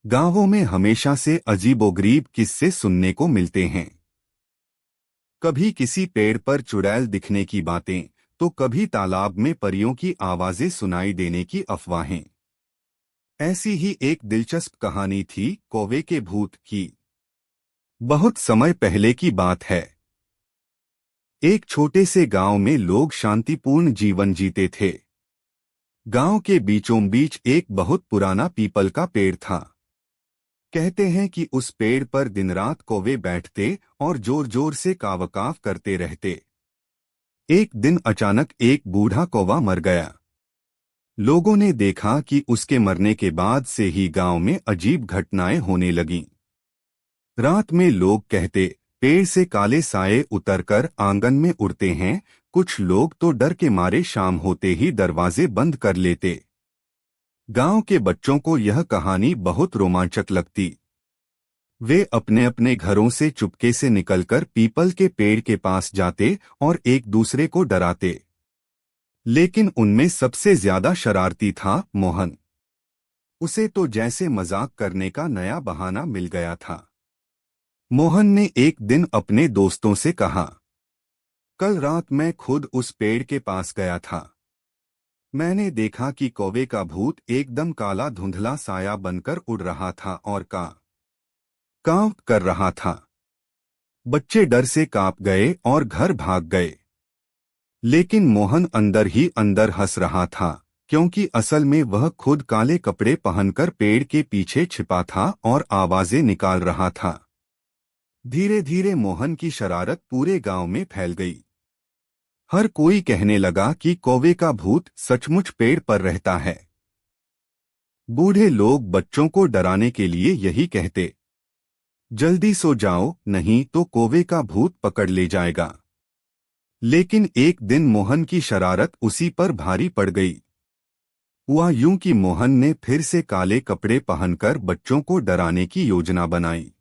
गांवों में हमेशा से अजीबोगरीब किस्से सुनने को मिलते हैं। कभी किसी पेड़ पर चुड़ैल दिखने की बातें, तो कभी तालाब में परियों की आवाजें सुनाई देने की अफवाहें। ऐसी ही एक दिलचस्प कहानी थी कौवे के भूत की। बहुत समय पहले की बात है। एक छोटे से गांव में लोग शांतिपूर्ण जीवन जीते थे। गांव के बीचों बीच एक बहुत पुराना पीपल का पेड़ था। कहते हैं कि उस पेड़ पर दिन रात कौवे बैठते और जोर जोर से कावकाव करते रहते। एक दिन अचानक एक बूढ़ा कौवा मर गया। लोगों ने देखा कि उसके मरने के बाद से ही गांव में अजीब घटनाएं होने लगीं। रात में लोग कहते, पेड़ से काले साए उतरकर आंगन में उड़ते हैं। कुछ लोग तो डर के मारे शाम होते ही दरवाजे बंद कर लेते। गांव के बच्चों को यह कहानी बहुत रोमांचक लगती। वे अपने अपने घरों से चुपके से निकलकर पीपल के पेड़ के पास जाते और एक दूसरे को डराते। लेकिन उनमें सबसे ज्यादा शरारती था मोहन। उसे तो जैसे मजाक करने का नया बहाना मिल गया था। मोहन ने एक दिन अपने दोस्तों से कहा, कल रात मैं खुद उस पेड़ के पास गया था। मैंने देखा कि कौवे का भूत एकदम काला धुंधला साया बनकर उड़ रहा था और कांव कर रहा था। बच्चे डर से कांप गए और घर भाग गए। लेकिन मोहन अंदर ही अंदर हंस रहा था, क्योंकि असल में वह खुद काले कपड़े पहनकर पेड़ के पीछे छिपा था और आवाजें निकाल रहा था। धीरे धीरे मोहन की शरारत पूरे गांव में फैल गई। हर कोई कहने लगा कि कौवे का भूत सचमुच पेड़ पर रहता है। बूढ़े लोग बच्चों को डराने के लिए यही कहते, जल्दी सो जाओ, नहीं तो कौवे का भूत पकड़ ले जाएगा। लेकिन एक दिन मोहन की शरारत उसी पर भारी पड़ गई। हुआ यूं कि मोहन ने फिर से काले कपड़े पहनकर बच्चों को डराने की योजना बनाई।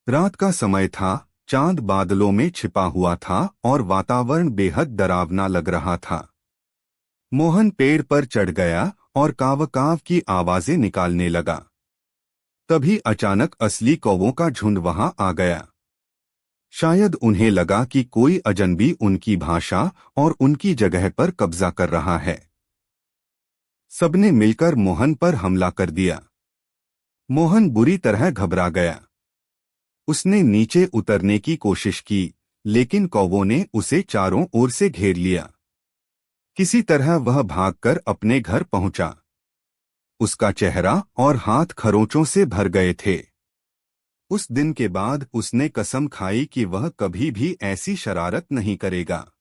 रात का समय था, चांद बादलों में छिपा हुआ था और वातावरण बेहद डरावना लग रहा था। मोहन पेड़ पर चढ़ गया और काव की आवाजें निकालने लगा। तभी अचानक असली कौवों का झुंड वहां आ गया। शायद उन्हें लगा कि कोई अजनबी उनकी भाषा और उनकी जगह पर कब्जा कर रहा है। सबने मिलकर मोहन पर हमला कर दिया। मोहन बुरी तरह घबरा गया। उसने नीचे उतरने की कोशिश की, लेकिन कौवों ने उसे चारों ओर से घेर लिया। किसी तरह वह भागकर अपने घर पहुंचा। उसका चेहरा और हाथ खरोंचों से भर गए थे। उस दिन के बाद उसने कसम खाई कि वह कभी भी ऐसी शरारत नहीं करेगा।